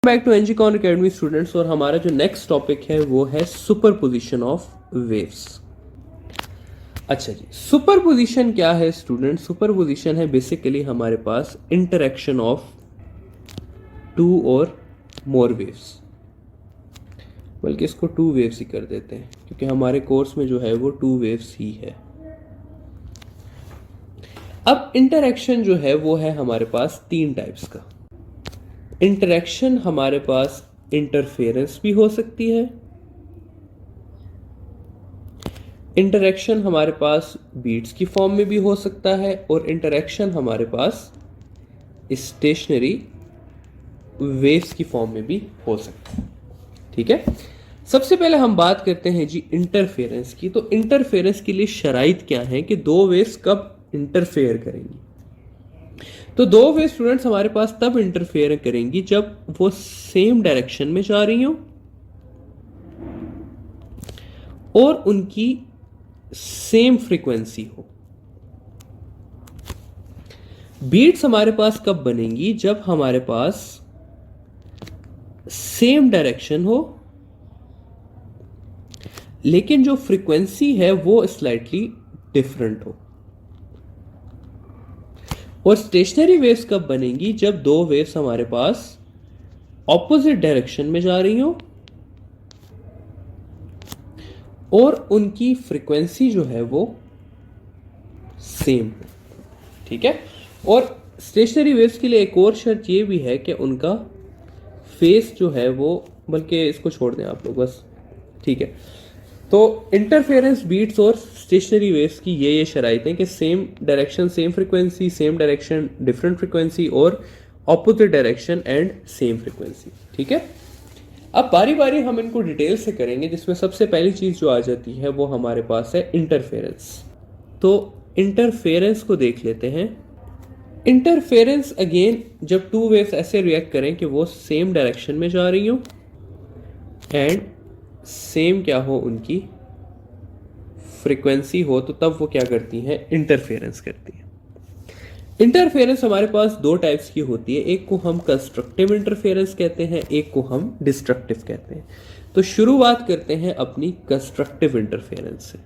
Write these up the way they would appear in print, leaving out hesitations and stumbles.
Back to एनजीकॉन academy students. और हमारा जो नेक्स्ट टॉपिक है वो है सुपरपोजिशन ऑफ वेव्स। अच्छा जी, सुपरपोजिशन क्या है स्टूडेंट? सुपरपोजिशन है बेसिकली हमारे पास इंटरेक्शन ऑफ टू और मोर वेव्स, बल्कि इसको टू वेव्स ही कर देते हैं क्योंकि हमारे कोर्स में जो है वो टू वेव्स ही है। अब इंटरेक्शन जो है वो है हमारे पास तीन टाइप्स का। इंटरेक्शन हमारे पास इंटरफेरेंस भी हो सकती है, इंटरेक्शन हमारे पास बीट्स की फॉर्म में भी हो सकता है, और इंटरेक्शन हमारे पास स्टेशनरी वेव्स की फॉर्म में भी हो सकता है। ठीक है, सबसे पहले हम बात करते हैं जी इंटरफेरेंस की। तो इंटरफेरेंस के लिए शराइत क्या है कि दो वेव्स कब इंटरफेयर करेंगी? तो दो वेव स्टूडेंट्स हमारे पास तब इंटरफेयर करेंगी जब वो सेम डायरेक्शन में जा रही हो और उनकी सेम फ्रीक्वेंसी हो। बीट्स हमारे पास कब बनेंगी? जब हमारे पास सेम डायरेक्शन हो लेकिन जो फ्रीक्वेंसी है वो स्लाइटली डिफरेंट हो। और स्टेशनरी वेव्स कब बनेंगी? जब दो वेव्स हमारे पास ऑपोजिट डायरेक्शन में जा रही हो और उनकी फ्रीक्वेंसी जो है वो सेम हो। ठीक है, और स्टेशनरी वेव्स के लिए एक और शर्त ये भी है कि उनका फेस जो है वो, बल्कि इसको छोड़ दें आप लोग बस। ठीक है, तो इंटरफेरेंस बीट्स और स्टेशनरी वेव्स की ये शराइतें कि same direction same frequency, same direction different frequency, और opposite direction and same frequency. ठीक है, अब बारी बारी हम इनको डिटेल से करेंगे, जिसमें सबसे पहली चीज जो आ जाती है वो हमारे पास है इंटरफेरेंस। तो इंटरफेरेंस को देख लेते हैं। इंटरफेरेंस अगेन जब टू वेव्स ऐसे रिएक्ट करें कि वो सेम डायरेक्शन में जा रही हो एंड सेम क्या हो उनकी फ्रीक्वेंसी हो, तो तब वो क्या करती हैं? इंटरफेरेंस करती हैं। इंटरफेरेंस हमारे पास दो टाइप्स की होती है, एक को हम कंस्ट्रक्टिव इंटरफेरेंस कहते हैं, एक को हम डिस्ट्रक्टिव कहते हैं। तो शुरुआत करते हैं अपनी कंस्ट्रक्टिव इंटरफेरेंस से।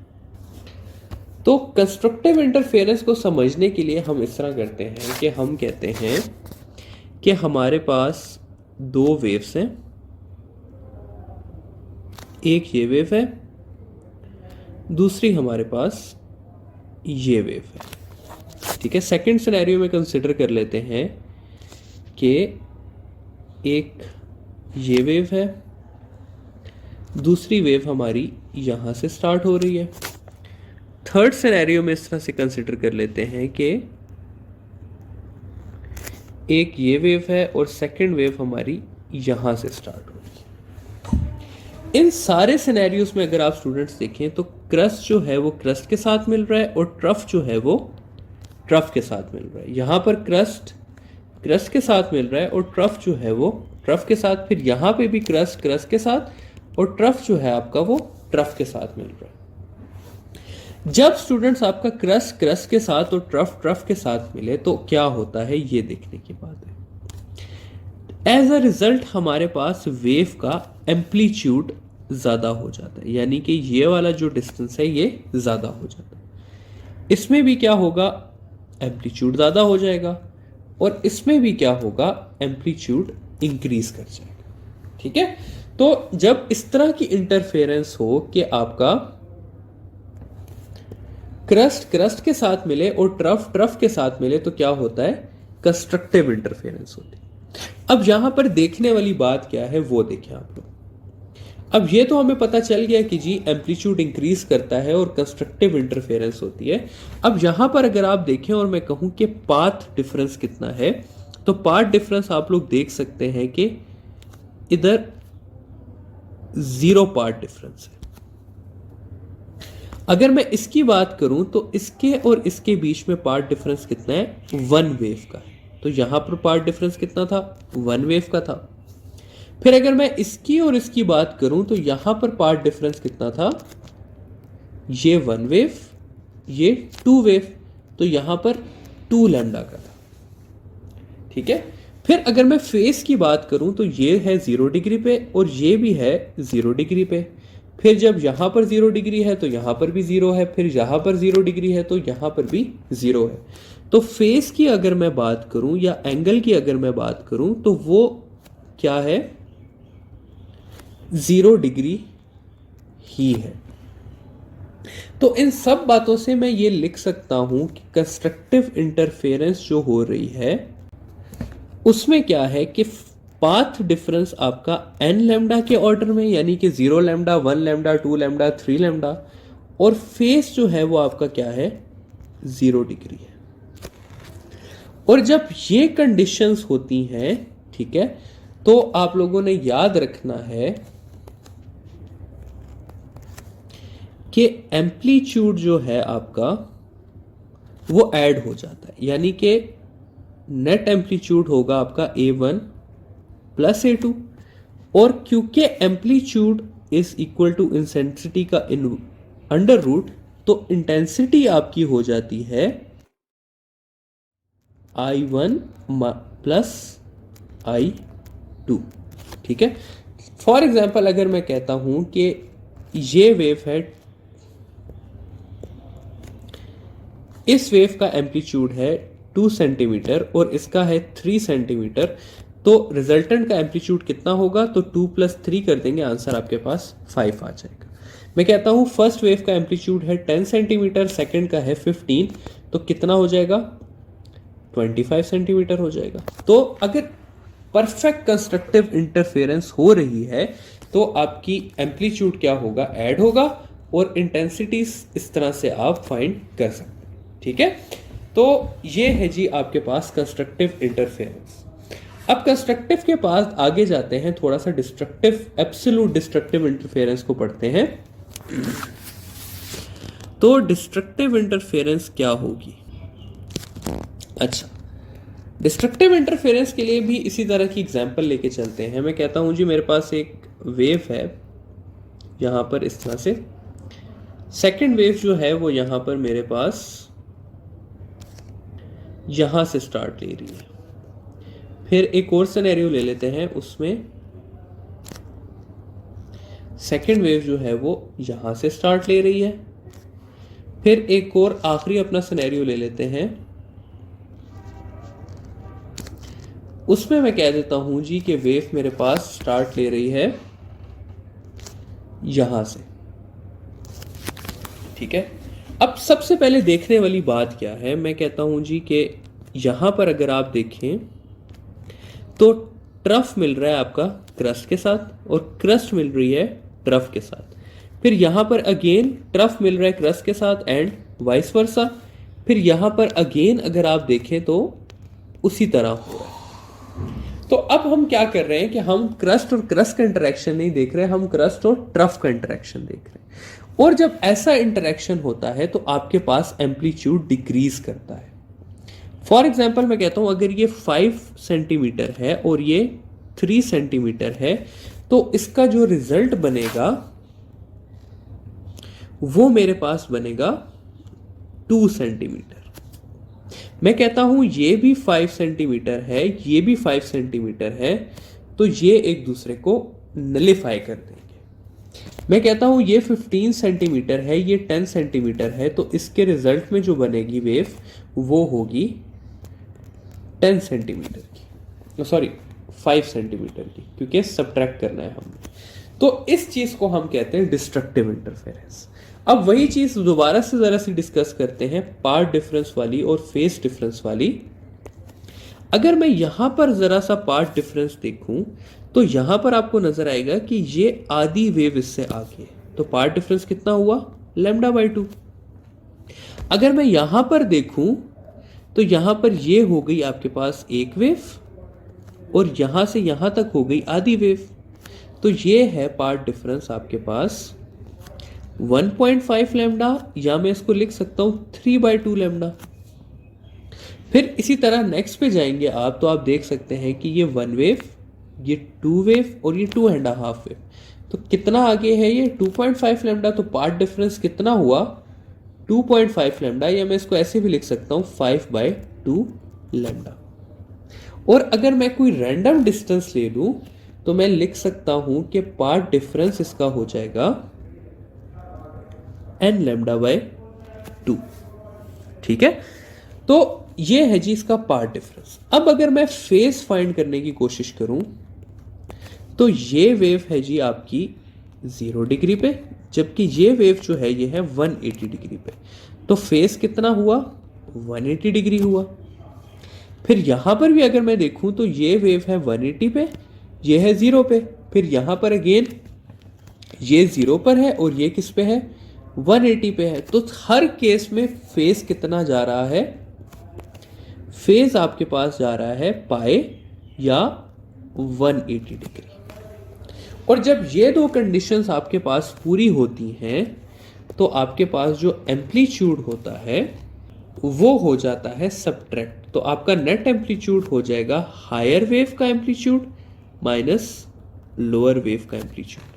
तो कंस्ट्रक्टिव इंटरफेरेंस को समझने के लिए हम इस तरह करते हैं कि हम कहते हैं कि हमारे पास दो वेव्स हैं, एक ये वेव है, दूसरी हमारे पास ये वेव है। ठीक है, सेकंड सिनेरियो में कंसिडर कर लेते हैं कि एक ये वेव है, दूसरी वेव हमारी यहां से स्टार्ट हो रही है। थर्ड सिनेरियो में इस तरह से कंसिडर कर लेते हैं कि एक ये वेव है और सेकंड वेव हमारी यहां से स्टार्ट हो रही है। इन सारे सिनेरियोज में अगर आप स्टूडेंट्स देखें तो क्रस्ट जो है वो क्रस्ट के साथ मिल रहा है और ट्रफ जो है वो ट्रफ के साथ मिल रहा है। यहां पर क्रस्ट क्रस्ट के साथ मिल रहा है और ट्रफ जो है वो ट्रफ के साथ, फिर यहां पे भी क्रस्ट क्रस्ट के साथ और ट्रफ जो है आपका वो ट्रफ के साथ मिल रहा है। जब स्टूडेंट्स आपका क्रस्ट क्रस्ट के साथ और ट्रफ ट्रफ के साथ मिले तो क्या होता है ये देखने की बात है। एज अ रिजल्ट हमारे पास वेव का एम्पलीट्यूड ज्यादा हो जाता है, यानी कि ये वाला जो डिस्टेंस है ये ज्यादा हो जाता है। इसमें भी क्या होगा? एम्पलीट्यूड ज्यादा हो जाएगा, और इसमें भी क्या होगा? एम्पलीट्यूड इंक्रीज कर जाएगा। ठीक है, तो जब इस तरह की इंटरफेरेंस हो कि आपका क्रस्ट क्रस्ट के साथ मिले और ट्रफ ट्रफ के साथ मिले तो क्या होता है? कंस्ट्रक्टिव इंटरफेरेंस होती है। अब यहां पर देखने वाली बात क्या है वो देखें आप लोग। अब ये तो हमें पता चल गया कि जी एम्पलीट्यूड इंक्रीज करता है और कंस्ट्रक्टिव इंटरफेरेंस होती है। अब यहां पर अगर आप देखें और मैं कहूं कि पाथ डिफरेंस कितना है, तो पाथ डिफरेंस आप लोग देख सकते हैं कि इधर 0 पाथ डिफरेंस है। अगर मैं इसकी बात करूं तो इसके और इसके बीच में पाथ डिफरेंस कितना है? 1 वेव का है। तो यहां पर पाथ डिफरेंस कितना था? 1 वेव का था। फिर अगर मैं इसकी और इसकी बात करूं तो यहां पर पाथ डिफरेंस कितना था? ये 1 वेव, ये 2 वेव, तो यहां पर 2 लैम्डा का था। ठीक है, फिर अगर मैं फेस की बात करूं तो ये है 0 डिग्री पे और ये भी है 0 डिग्री पे। फिर जब यहां पर 0 डिग्री है तो यहां पर भी 0 है, फिर यहां पर 0 डिग्री है तो यहां पर भी 0 है। तो फेस की अगर मैं बात करूं या एंगल की अगर मैं बात करूं तो वो क्या है, 0 डिग्री ही है। तो इन सब बातों से मैं ये लिख सकता हूं कि कंस्ट्रक्टिव इंटरफेरेंस जो हो रही है उसमें क्या है कि पाथ डिफरेंस आपका n लैम्डा के ऑर्डर में, यानी कि 0 लैम्डा, 1 लैम्डा, 2 लैम्डा, 3 लैम्डा, और फेस जो है वो आपका क्या है, 0 डिग्री है। और जब ये कंडीशंस होती हैं, ठीक है, तो आप लोगों ने याद रखना है कि एम्पलीट्यूड जो है आपका वो ऐड हो जाता है, यानी कि नेट एम्पलीट्यूड होगा आपका A1 प्लस A2। और क्योंकि amplitude is equal to intensity का अंडर रूट, तो इंटेंसिटी आपकी हो जाती है I1 प्लस I2। ठीक है, फॉर एग्जाम्पल अगर मैं कहता हूं कि ये वेव है, इस वेव का एम्पलीट्यूड है 2 सेंटीमीटर और इसका है 3 सेंटीमीटर, तो रिजल्टेंट का एम्पलीट्यूड कितना होगा, तो 2 + 3 कर देंगे, आंसर आपके पास 5 आ जाएगा। मैं कहता हूं फर्स्ट वेव का एम्पलीट्यूड है 10 सेंटीमीटर, सेकंड का है 15, तो कितना हो जाएगा, 25 सेंटीमीटर हो जाएगा। तो अगर परफेक्ट कंस्ट्रक्टिव इंटरफेरेंस हो रही है तो आपकी एम्पलीट्यूड क्या होगा, ऐड होगा, और इंटेंसिटी इस तरह से आप फाइंड कर सकते हैं। ठीक है, तो ये है जी आपके पास कंस्ट्रक्टिव इंटरफेरेंस। अब कंस्ट्रक्टिव के पास आगे जाते हैं, थोड़ा सा डिस्ट्रक्टिव, एब्सोल्यूट डिस्ट्रक्टिव इंटरफेरेंस को पढ़ते हैं। तो डिस्ट्रक्टिव इंटरफेरेंस क्या होगी। अच्छा, डिस्ट्रक्टिव इंटरफेरेंस के लिए भी इसी तरह की एग्जांपल लेके चलते हैं। मैं कहता हूं जी मेरे पास एक वेव है यहां पर इस तरह से, सेकंड वेव जो है वो यहां पर मेरे पास यहां से स्टार्ट ले रही है। फिर एक और सिनेरियो ले लेते हैं, उसमें सेकंड वेव जो है वो यहां से स्टार्ट ले रही है। फिर एक और आखिरी अपना सिनेरियो ले लेते हैं, उसमें मैं कह देता हूं जी कि वेव मेरे पास स्टार्ट ले रही है यहां से। ठीक है, अब सबसे पहले देखने वाली बात क्या है, मैं कहता हूं जी कि यहां पर अगर आप देखें तो ट्रफ मिल रहा है आपका क्रस्ट के साथ और क्रस्ट मिल रही है ट्रफ के साथ। फिर यहां पर अगेन ट्रफ मिल रहा है क्रस्ट के साथ एंड वाइस वर्सा। फिर यहां पर अगेन अगर आप देखें तो उसी तरह हो रहा है। तो अब हम क्या कर रहे हैं कि हम क्रस्ट और क्रस्ट का इंटरेक्शन नहीं देख रहे, हम क्रस्ट और ट्रफ का इंटरेक्शन देख रहे हैं। और जब ऐसा इंटरेक्शन होता है तो आपके पास एम्पलीट्यूड डिक्रीज करता है। फॉर एग्जाम्पल मैं कहता हूं अगर ये 5 सेंटीमीटर है और ये 3 सेंटीमीटर है, तो इसका जो रिजल्ट बनेगा वो मेरे पास बनेगा 2 सेंटीमीटर। मैं कहता हूं ये भी 5 सेंटीमीटर है, ये भी 5 सेंटीमीटर है, तो ये एक दूसरे को नलिफाई कर देंगे। मैं कहता हूं ये 15 सेंटीमीटर है, ये 10 सेंटीमीटर है, तो इसके रिजल्ट में जो बनेगी वेव वो होगी 10 सेंटीमीटर की, सॉरी 5 सेंटीमीटर की, क्योंकि सब्ट्रैक्ट करना है हमने। तो इस चीज को हम कहते हैं डिस्ट्रक्टिव इंटरफेरेंस। अब वही चीज दोबारा से जरा सी डिस्कस करते हैं, पार्ट डिफरेंस वाली और फेस डिफरेंस वाली। अगर मैं यहां पर जरा सा पार्ट डिफरेंस देखूं तो यहां पर आपको नजर आएगा कि ये आधी वेव इससे आगे, तो पार्ट डिफरेंस कितना हुआ, λ/2। अगर मैं यहां पर देखूं तो यहां पर ये हो गई आपके पास एक वेव और यहां से यहां तक हो गई आधी वेव, तो ये है पार्ट डिफरेंस आपके पास 1.5 लैम्डा, या मैं इसको लिख सकता हूं 3/2 लैम्डा। फिर इसी तरह नेक्स्ट पे जाएंगे आप तो आप देख सकते हैं कि ये 1 वेव, ये 2 वेव और ये 2.5 वेव, तो कितना आगे है ये 2.5 लैम्डा। तो पार्ट डिफरेंस कितना हुआ 2.5 लैम्डा, या मैं इसको ऐसे भी लिख सकता हूं 5/2 लैम्डा। और अगर मैं कोई रैंडम डिस्टेंस ले लूं तो मैं लिख सकता हूं कि पाथ डिफरेंस इसका हो जाएगा n लैम्डा बाय 2। ठीक है, तो ये है जी इसका पाथ डिफरेंस। अब अगर मैं फेज फाइंड करने की कोशिश करूं तो ये वेव है जी आपकी 0 डिग्री पे, जबकि ये वेव जो है ये है 180 डिग्री पे। तो फेज कितना हुआ? 180 डिग्री हुआ। फिर यहां पर भी अगर मैं देखूं तो ये वेव है 180 पे, ये है 0 पे। फिर यहां पर अगेन ये 0 पर है और ये किस पे है? 180 पे है। तो हर केस में फेज कितना जा रहा है? फेज आपके पास जा रहा है पाई या 180 डिग्री। और जब ये दो कंडीशंस आपके पास पूरी होती हैं तो आपके पास जो एम्पलीट्यूड होता है वो हो जाता है सबट्रैक्ट। तो आपका नेट एम्पलीट्यूड हो जाएगा हायर वेव का एम्पलीट्यूड माइनस लोअर वेव का एम्पलीट्यूड।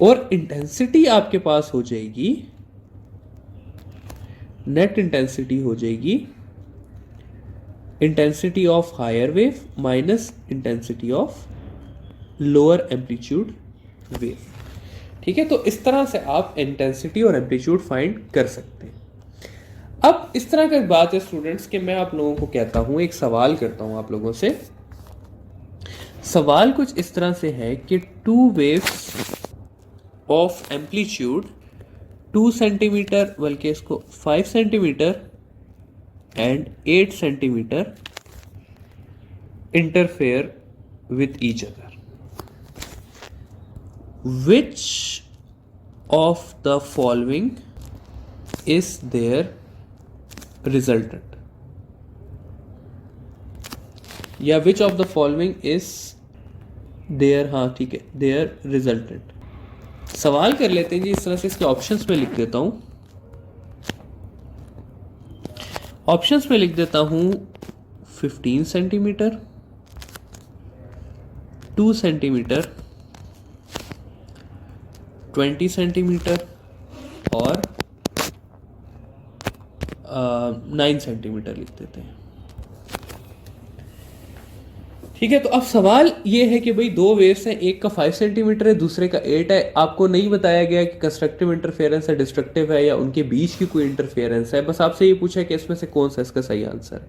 और इंटेंसिटी आपके पास हो जाएगी, नेट इंटेंसिटी हो जाएगी intensity of higher wave minus intensity of lower amplitude wave. ठीक है, तो इस तरह से आप इंटेंसिटी और एम्पलीट्यूड फाइंड कर सकते हैं। अब इस तरह की बात है स्टूडेंट्स कि मैं आप लोगों को कहता हूं, एक सवाल करता हूं आप लोगों से। सवाल कुछ इस तरह से है कि two waves of amplitude 2 centimetre, बल्कि इसको 5 centimetre and 8 centimetre interfere with each other. Which of the following is their resultant? या which of the following is their, हाँ ठीक है, their resultant। सवाल कर लेते हैं जी इस तरह से, इसके ऑप्शंस में लिख देता हूं। ऑप्शंस में लिख देता हूं 15 सेंटीमीटर, 2 सेंटीमीटर, 20 सेंटीमीटर और 9 सेंटीमीटर लिख देते हैं। ठीक है, तो अब सवाल ये है कि भाई दो वेव्स हैं, एक का 5 सेंटीमीटर है, दूसरे का 8 है। आपको नहीं बताया गया कि कंस्ट्रक्टिव इंटरफेरेंस है, डिस्ट्रक्टिव है, या उनके बीच की कोई इंटरफेरेंस है। बस आपसे ये पूछा है कि इसमें से कौन सा इसका सही आंसर है।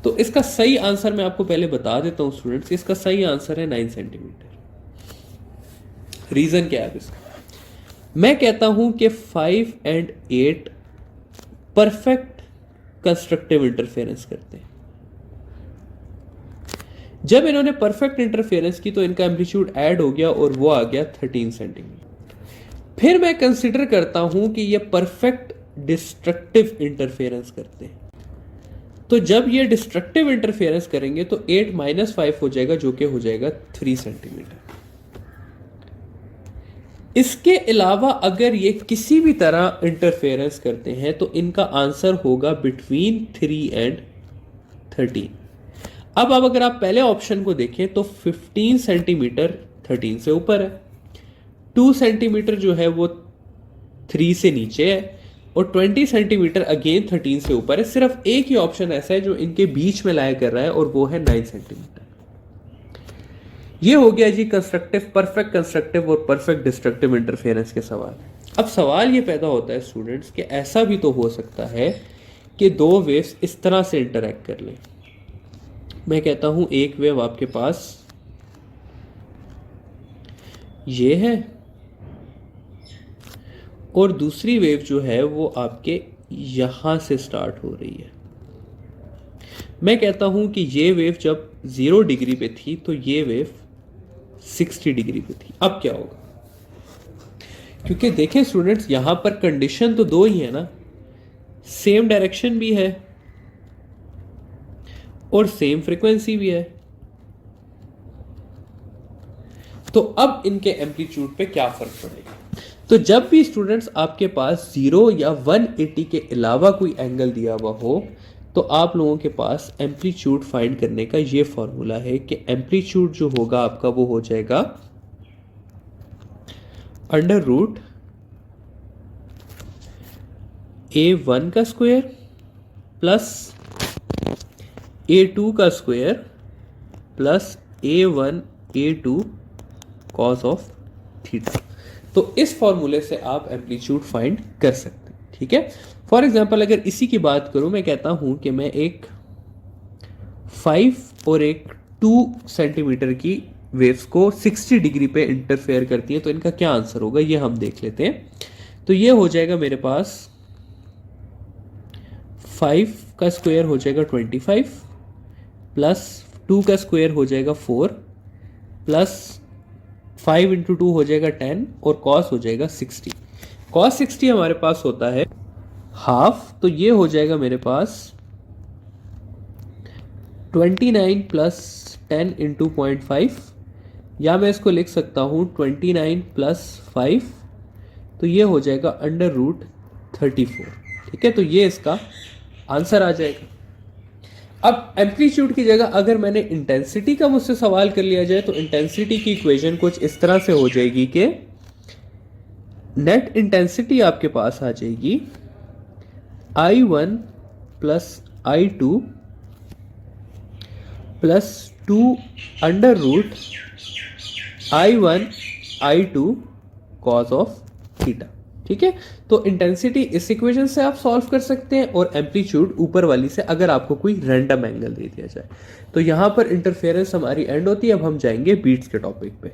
तो इसका सही आंसर मैं आपको पहले बता देता हूं स्टूडेंट्स, इसका सही आंसर है 9 सेंटीमीटर। रीजन क्या है इसका? मैं कहता हूं कि 5 एंड 8 परफेक्ट कंस्ट्रक्टिव इंटरफेरेंस करते हैं। जब इन्होंने परफेक्ट इंटरफेरेंस की तो इनका एम्पलीट्यूड ऐड हो गया और वो आ गया 13 सेंटीमीटर। फिर मैं कंसिडर करता हूं कि ये परफेक्ट डिस्ट्रक्टिव इंटरफेरेंस करते हैं। तो जब ये डिस्ट्रक्टिव इंटरफेरेंस करेंगे तो 8 माइनस 5 हो जाएगा, जो कि हो जाएगा 3 सेंटीमीटर। इसके अलावा अगर ये किसी भी तरह इंटरफेरेंस करते हैं तो इनका आंसर होगा बिटवीन 3 एंड 13। अब अगर आप पहले ऑप्शन को देखें तो 15 सेंटीमीटर 13 से ऊपर है, 2 सेंटीमीटर जो है वो 3 से नीचे है, और 20 सेंटीमीटर अगेन 13 से ऊपर है। सिर्फ एक ही ऑप्शन ऐसा है जो इनके बीच में लाया कर रहा है, और वो है 9 सेंटीमीटर। ये हो गया जी कंस्ट्रक्टिव, परफेक्ट कंस्ट्रक्टिव और परफेक्ट डिस्ट्रक्टिव इंटरफेरेंस के सवाल। अब सवाल ये पैदा होता है स्टूडेंट्स कि ऐसा भी तो हो सकता है कि दो वेव्स इस तरह से इंटरैक्ट कर लें। मैं कहता हूं एक वेव आपके पास ये है और दूसरी वेव जो है वो आपके यहां से स्टार्ट हो रही है। मैं कहता हूं कि ये वेव जब 0 डिग्री पे थी तो ये वेव 60 डिग्री पे थी। अब क्या होगा? क्योंकि देखें स्टूडेंट्स, यहां पर कंडीशन तो दो ही है ना, सेम डायरेक्शन भी है और सेम फ्रीक्वेंसी भी है। तो अब इनके एम्पलीट्यूड पे क्या फर्क पड़ेगा? तो जब भी स्टूडेंट्स आपके पास 0 या 180 के अलावा कोई एंगल दिया हुआ हो तो आप लोगों के पास एम्पलीट्यूड फाइंड करने का ये फॉर्मूला है कि एम्पलीट्यूड जो होगा आपका वो हो जाएगा अंडर रूट A1 का स्क्वायर प्लस A2 का square plus A1 A2 cos of theta. तो इस फॉर्मूले से आप एम्पलीट्यूड फाइंड कर सकते हैं, ठीक है। फॉर एग्जांपल अगर इसी की बात करूं, मैं कहता हूं कि मैं एक 5 और एक 2 सेंटीमीटर की वेव्स को 60 डिग्री पे इंटरफेयर करती है, तो इनका क्या आंसर होगा ये हम देख लेते हैं। तो ये हो जाएगा मेरे पास 5 का स्क्वायर हो जाएगा 25 प्लस 2 का स्क्वायर हो जाएगा 4 प्लस 5 इंटू 2 हो जाएगा 10 और कॉस हो जाएगा 60। कॉस 60 हमारे पास होता है हाफ, तो ये हो जाएगा मेरे पास 29 प्लस 10 इंटू 0.5, या मैं इसको लिख सकता हूँ 29 प्लस 5, तो ये हो जाएगा अंडर रूट 34, ठीक है। तो ये इसका आंसर आ जाएगा। अब एम्पलीट्यूड की जगह अगर मैंने इंटेंसिटी का मुझसे सवाल कर लिया जाए, तो इंटेंसिटी की इक्वेशन कुछ इस तरह से हो जाएगी कि नेट इंटेंसिटी आपके पास आ जाएगी I1 plus I2 plus 2 under root I1 I2 cos of theta, ठीक है। तो इंटेंसिटी इस इक्वेशन से आप सॉल्व कर सकते हैं और एम्पलीट्यूड ऊपर वाली से, अगर आपको कोई रैंडम एंगल दे दिया जाए। तो यहां पर इंटरफेरेंस हमारी एंड होती है। अब हम जाएंगे बीट्स के टॉपिक पे।